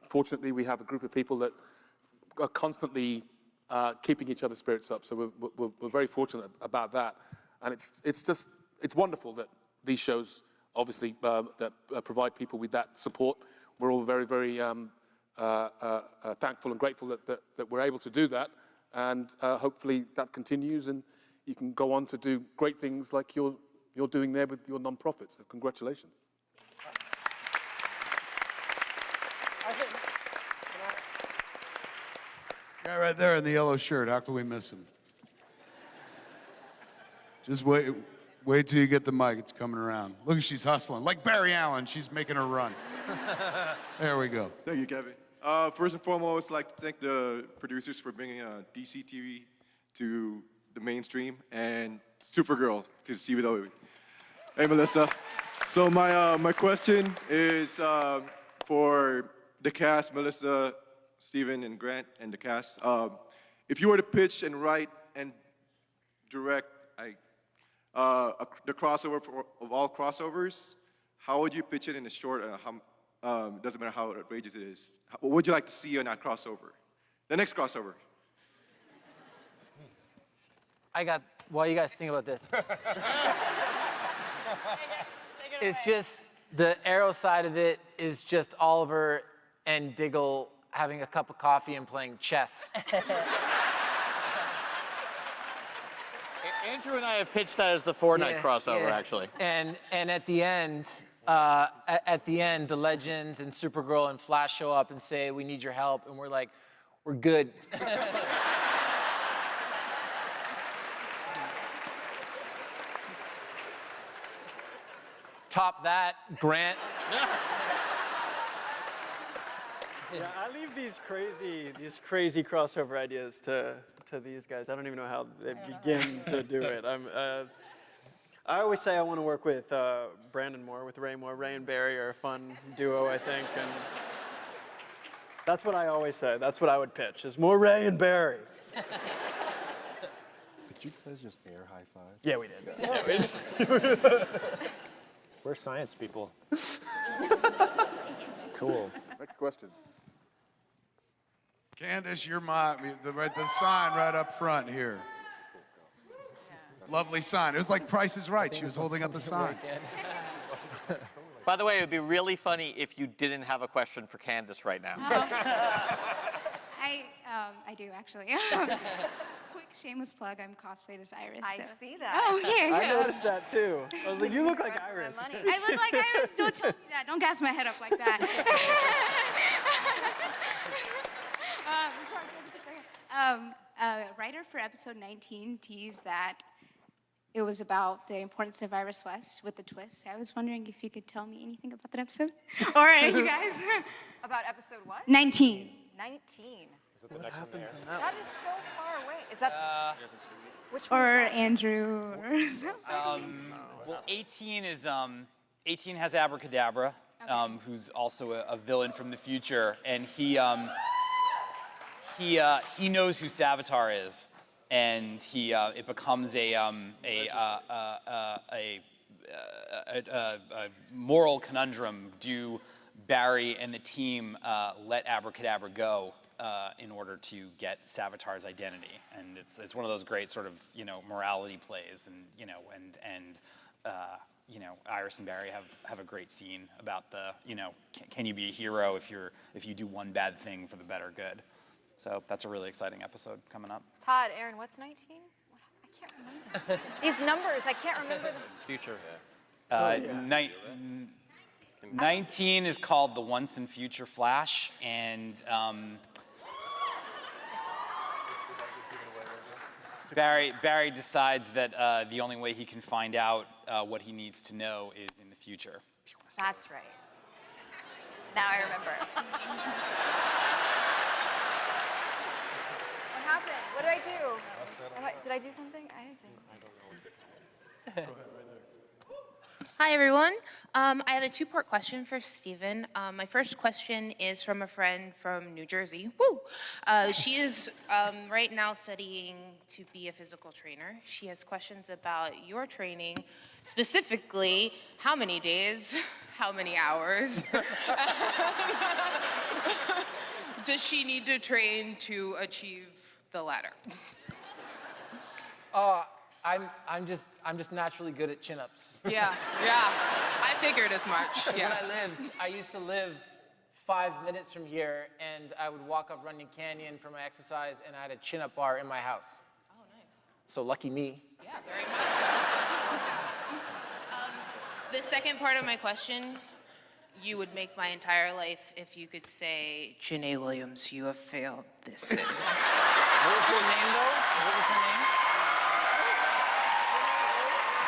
S8: fortunately we have a group of people that are constantly keeping each other's spirits up. So we're very fortunate about that, and it's wonderful that these shows obviously that provide people with that support. We're all very, very thankful and grateful that we're able to do that, and hopefully that continues, and you can go on to do great things like you're doing there with your nonprofit. So congratulations.
S1: Guy right there in the yellow shirt. How can we miss him? Just wait till you get the mic. It's coming around. Look, she's hustling. Like Barry Allen, she's making her run. There we go.
S13: Thank you, Kevin. First and foremost, I'd like to thank the producers for bringing DC TV to the mainstream and Supergirl to the CW. Hey, Melissa. So my question is for the cast, Melissa, Steven, and Grant, and the cast. If you were to pitch and write and direct the crossover of all crossovers, how would you pitch it in a short? Doesn't matter how outrageous it is. What would you like to see on that crossover? The next crossover.
S6: While you guys think about this. It's just, the Arrow side of it is just Oliver and Diggle having a cup of coffee and playing chess.
S4: Andrew and I have pitched that as the four-night crossover, actually.
S6: And at the end, the Legends and Supergirl and Flash show up and say, we need your help, and we're like, we're good. Top that, Grant.
S7: Yeah, I leave these crazy crossover ideas to these guys. I don't even know how they begin to do it. I always say I want to work with Brandon Moore, with Ray Moore. Ray and Barry are a fun duo, I think, and that's what I always say. That's what I would pitch, is more Ray and Barry.
S2: Did you guys just air high five?
S7: Yeah, we did. Yeah, we did.
S11: We're science people. Cool.
S8: Next question.
S1: Candace, you're the sign right up front here. Lovely sign. It was like Price is Right. She was holding up a sign.
S4: By the way, it would be really funny if you didn't have a question for Candace right now.
S14: I do, actually. Quick shameless plug, I'm cosplayed as Iris.
S5: I
S14: so.
S5: see that.
S14: Oh, here.
S7: I noticed that too. I was like, you look like Iris.
S14: I look like Iris. Don't tell me that. Don't gas my head up like that. A writer for episode 19 teased that it was about the importance of Iris West with the twist. I was wondering if you could tell me anything about that episode. All right, you guys.
S5: About episode what?
S14: 19.
S5: 19.
S11: Is it the next one there?
S5: That is so far away. Is that? Which one
S14: or
S5: is that?
S14: Andrew? Or
S3: Well, 18 has Abracadabra, who's also a villain from the future, and he knows who Savitar is, and it becomes a moral conundrum. Do Barry and the team let Abracadabra go in order to get Savitar's identity? And it's one of those great sort of morality plays, and Iris and Barry have a great scene about the can you be a hero if you do one bad thing for the better good. So that's a really exciting episode coming up.
S5: Todd, Aaron, what's 19? I can't remember. These numbers, I can't remember them.
S4: Future.
S3: 19 is called The Once and Future Flash, and Barry decides that the only way he can find out what he needs to know is in the future.
S5: That's right. Now I remember. What happened? What did I do? Did I do something? I didn't say anything.
S15: Hi, everyone. I have a two-part question for Stephen. My first question is from a friend from New Jersey. Woo! She is right now studying to be a physical trainer. She has questions about your training, specifically how many days, how many hours does she need to train to achieve the latter?
S6: I'm just naturally good at chin-ups.
S15: Yeah, I figured as much. Yeah.
S6: When I used to live 5 minutes from here, and I would walk up Runyon Canyon for my exercise, and I had a chin-up bar in my house.
S15: Oh, nice.
S6: So lucky me.
S15: Yeah, very much so. The second part of my question, you would make my entire life if you could say, Janae Williams, you have failed this city.
S6: What was your name, though? What was her name?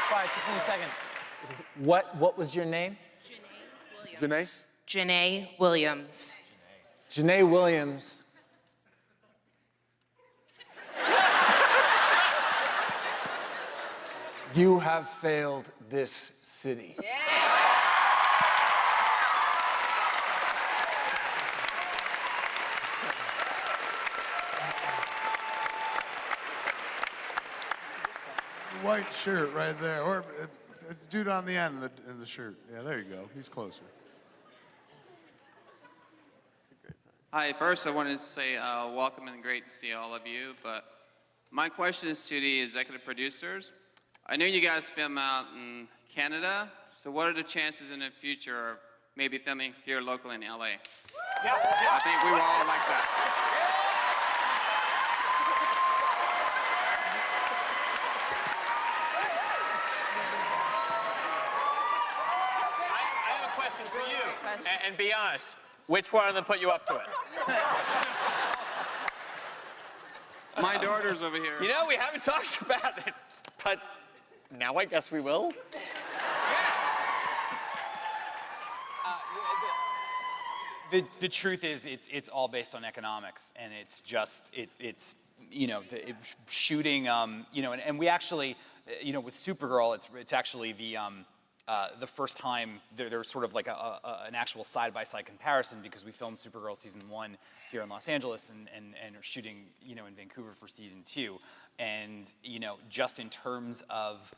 S6: Sorry, just 1 second. What was your name?
S15: Janae Williams. Janae Williams.
S6: Janae Williams. You have failed this city.
S1: White shirt right there, or dude on the end in the shirt. Yeah, there you go. He's closer.
S16: Hi, first I wanted to say welcome and great to see all of you, but my question is to the executive producers. I know you guys film out in Canada, so what are the chances in the future of maybe filming here locally in LA? Yeah. I think we would all like that.
S4: I have a question for you, and be honest. Which one of them put you up to it?
S16: My daughter's over here.
S4: You know, we haven't talked about it, but now I guess we will.
S3: The truth is, it's all based on economics, and it's just shooting. And we actually, with Supergirl, it's actually the first time there's sort of like an actual side-by-side comparison, because we filmed Supergirl season 1 here in Los Angeles and are shooting in Vancouver for season 2, and just in terms of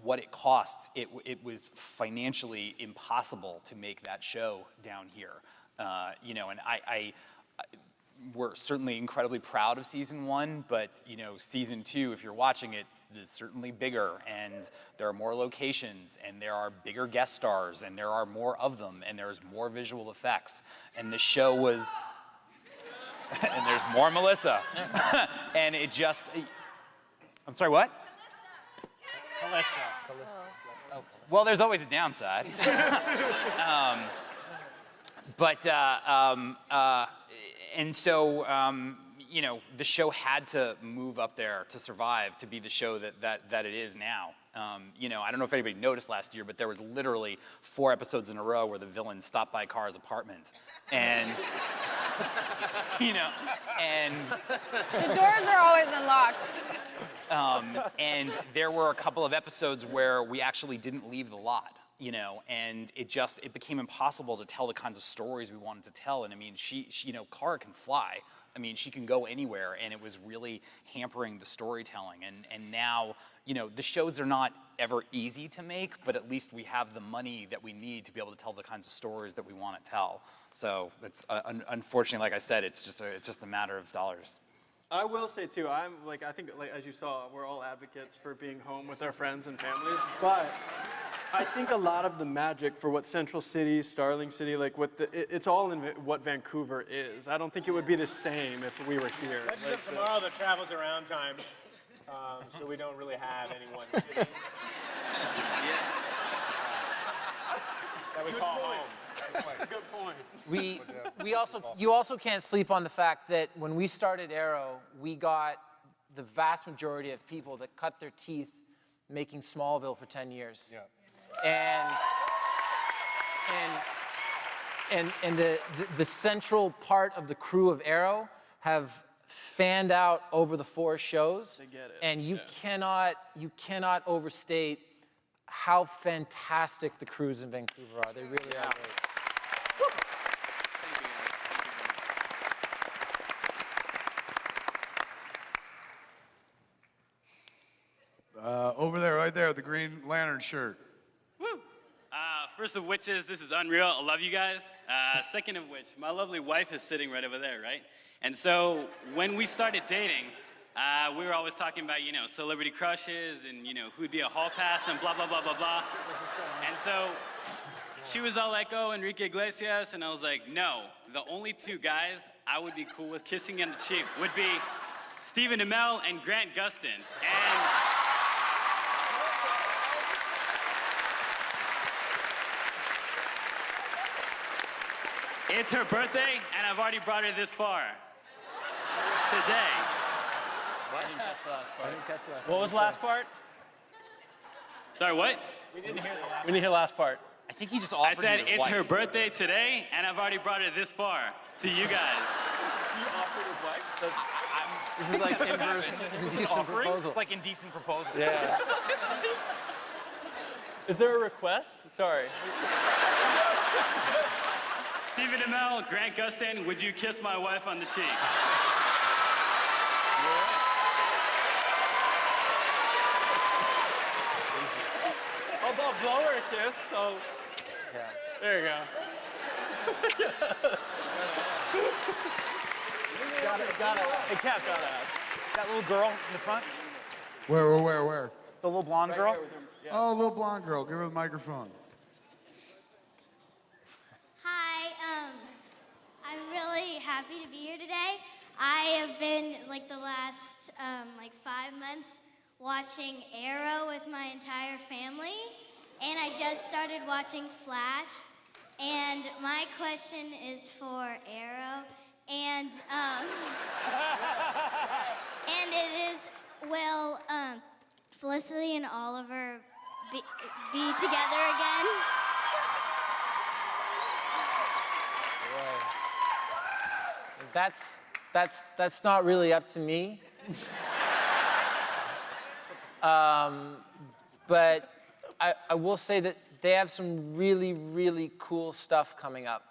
S3: what it costs, it was financially impossible to make that show down here, and we're certainly incredibly proud of season 1, but season 2, if you're watching it, is certainly bigger, and there are more locations, and there are bigger guest stars, and there are more of them, and there's more visual effects, and the show was, and there's more Melissa, and it just, I'm sorry, what? Well, there's always a downside. And so, the show had to move up there to survive, to be the show that it is now. You know, I don't know if anybody noticed last year, but there was literally 4 episodes in a row where the villain stopped by Kara's apartment, and you know, and
S5: The doors are always unlocked.
S3: and there were a couple of episodes where we actually didn't leave the lot, you know, and it became impossible to tell the kinds of stories we wanted to tell. And I mean, she you know, Kara can fly. I mean, she can go anywhere, and it was really hampering the storytelling. And now, you know, the shows are not ever easy to make, but at least we have the money that we need to be able to tell the kinds of stories that we want to tell. So it's unfortunately, like I said, it's just a matter of dollars.
S7: I will say too, I think as you saw, we're all advocates for being home with our friends and families, but I think a lot of the magic for what Central City, Starling City, it's all in what Vancouver is. I don't think it would be the same if we were here.
S11: Legends of Tomorrow that travels around time, so we don't really have any one city that we call home.
S7: Good point.
S6: You also can't sleep on the fact that when we started Arrow, we got the vast majority of people that cut their teeth making Smallville for 10 years.
S8: Yeah.
S6: And the central part of the crew of Arrow have fanned out over the 4 shows.
S7: They get it.
S6: And you cannot overstate how fantastic the crews in Vancouver are. They really are great.
S1: Over there, right there, the Green Lantern shirt.
S17: Woo! First of which is, this is unreal. I love you guys. Second of which, my lovely wife is sitting right over there, right? And so when we started dating, we were always talking about, you know, celebrity crushes and, you know, who'd be a hall pass and blah, blah, blah, blah, blah. And so she was all like, oh, Enrique Iglesias. And I was like, no, the only 2 guys I would be cool with kissing on the cheek would be Stephen Amell and Grant Gustin. And it's her birthday, and I've already brought her this far today.
S7: I didn't catch the last part. What was the last part?
S17: Sorry, what?
S7: We didn't hear the last. We didn't hear the last part.
S3: I think he just
S17: I
S3: offered
S17: said
S3: you his
S17: it's
S3: wife.
S17: her birthday today, and I've already brought her this far to you guys.
S7: He offered his wife?
S6: This is like inverse indecent proposal.
S3: It's like indecent proposal.
S7: Yeah. Is there a request? Sorry.
S17: Stephen Amell, Grant Gustin, would you kiss my wife on the cheek?
S7: I'll blow her a kiss, so. Yeah. There you go. Got it. Hey, Cap, got it.
S3: That little girl in the front,
S1: Where?
S3: the little blonde girl.
S1: Oh, little blonde girl. Give her the microphone.
S18: Hi, I'm really happy to be here today. I have been, the last, 5 months watching Arrow with my entire family, and I just started watching Flash, and my question is for Arrow, and it is, will Felicity and Oliver be together again?
S6: That's not really up to me. But I will say that they have some really, really cool stuff coming up.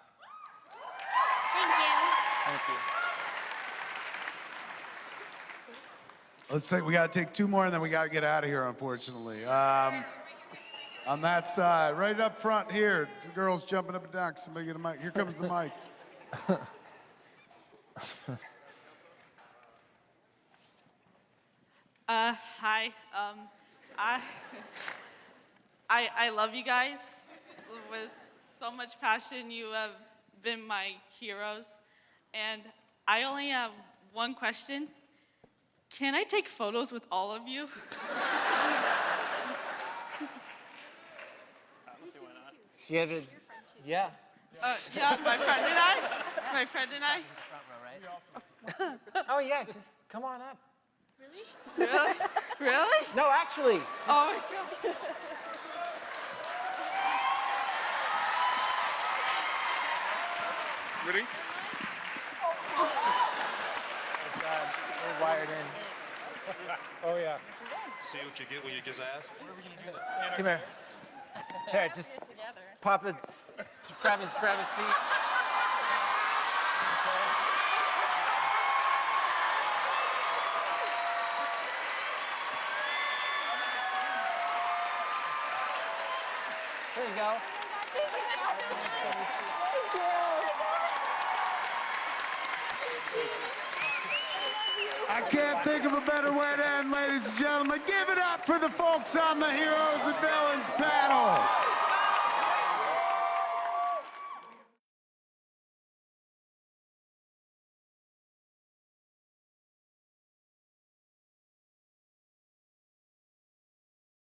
S18: Thank you.
S6: Thank you.
S1: Let's say we got to take 2 more, and then we got to get out of here, unfortunately. On that side, right up front here, the girls jumping up and down. Somebody get a mic. Here comes the mic.
S19: Hi. I love you guys with so much passion. You have been my heroes. And I only have one question. Can I take photos with all of you?
S6: Do you have a, yeah.
S19: Yeah, my friend and I. My friend and I.
S6: Oh yeah, just come on up.
S19: Really? Really?
S6: No, actually.
S19: Oh my God.
S13: Ready?
S6: Oh, God. We're wired in.
S11: Oh, yeah.
S2: See what you get when you just ask?
S6: Come here. Here, just pop it, grab his seat. There you go.
S1: I can't think of a better way to end, ladies and gentlemen. Give it up for the folks on the Heroes and Villains panel.